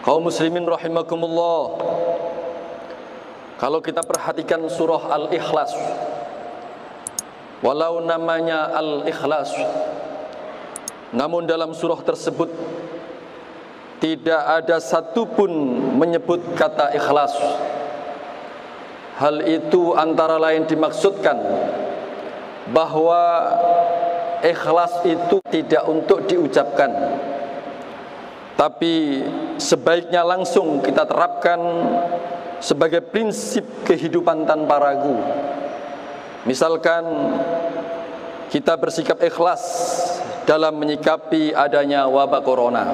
Kaum muslimin rahimakumullah, kalau kita perhatikan surah Al-Ikhlas, walau namanya Al-Ikhlas, namun dalam surah tersebut tidak ada satupun menyebut kata ikhlas. Hal itu antara lain dimaksudkan bahwa ikhlas itu tidak untuk diucapkan, tapi sebaiknya langsung kita terapkan sebagai prinsip kehidupan tanpa ragu. Misalkan kita bersikap ikhlas dalam menyikapi adanya wabah corona.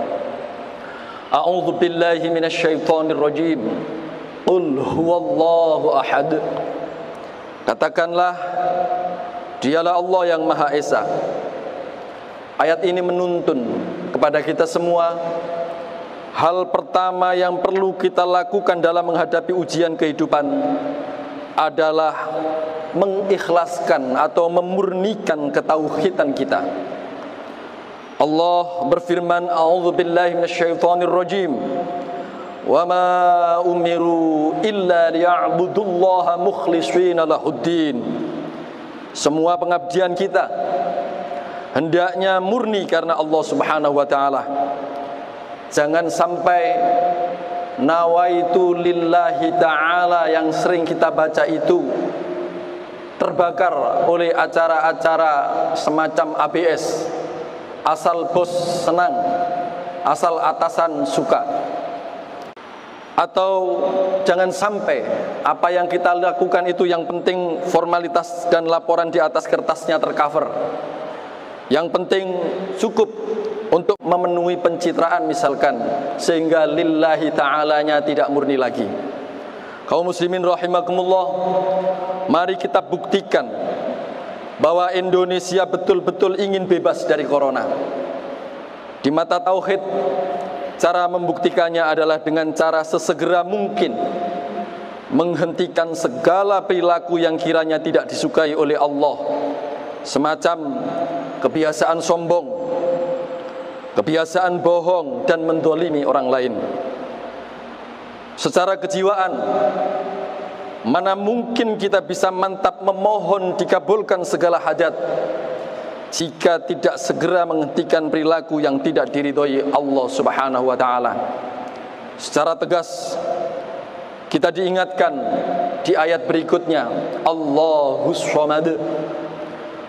A'udzu billahi minasyaitonir rajim. Qul huwallahu ahad. Katakanlah, dialah Allah yang Maha Esa. Ayat ini menuntun kepada kita semua, hal pertama yang perlu kita lakukan dalam menghadapi ujian kehidupan adalah mengikhlaskan atau memurnikan ketauhidan kita. Allah berfirman, a'udzu billahi minasyaitonir rajim. Wa ma umiru illa liya'budullaha mukhlishina lahuddin. Semua pengabdian kita hendaknya murni karena Allah Subhanahu wa taala. Jangan sampai nawaitu lillahi ta'ala yang sering kita baca itu terbakar oleh acara-acara semacam ABS. Asal bos senang, asal atasan suka. Atau jangan sampai apa yang kita lakukan itu yang penting formalitas dan laporan di atas kertasnya tercover. Yang penting cukup untuk memenuhi pencitraan misalkan, sehingga lillahi ta'alanya tidak murni lagi. Kaum muslimin rahimakumullah, mari kita buktikan bahwa Indonesia betul-betul ingin bebas dari corona. Di mata tauhid, cara membuktikannya adalah dengan cara sesegera mungkin menghentikan segala perilaku yang kiranya tidak disukai oleh Allah, semacam kebiasaan sombong, kebiasaan bohong, dan mendolimi orang lain. Secara kejiwaan, mana mungkin kita bisa mantap memohon dikabulkan segala hajat jika tidak segera menghentikan perilaku yang tidak diridhoi Allah Subhanahu wa taala. Secara tegas kita diingatkan di ayat berikutnya, Allahus Samad.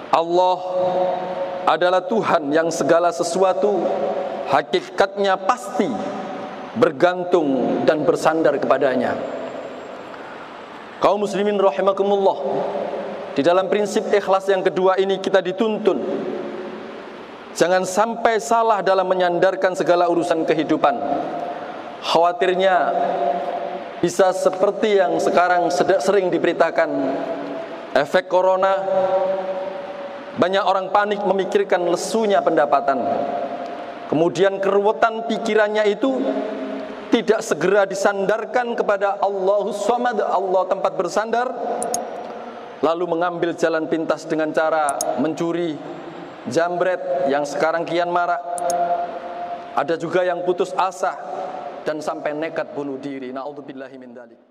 Allah adalah Tuhan yang segala sesuatu hakikatnya pasti bergantung dan bersandar kepadanya. Kaum muslimin rahimakumullah, di dalam prinsip ikhlas yang kedua ini kita dituntun jangan sampai salah dalam menyandarkan segala urusan kehidupan. Khawatirnya bisa seperti yang sekarang sering diberitakan, efek corona. Banyak orang panik memikirkan lesunya pendapatan, kemudian keruwetan pikirannya itu tidak segera disandarkan kepada Allahus Samad, Allah tempat bersandar, lalu mengambil jalan pintas dengan cara mencuri, jambret yang sekarang kian marak. Ada juga yang putus asa dan sampai nekat bunuh diri. Na'udzubillahi min dzalik.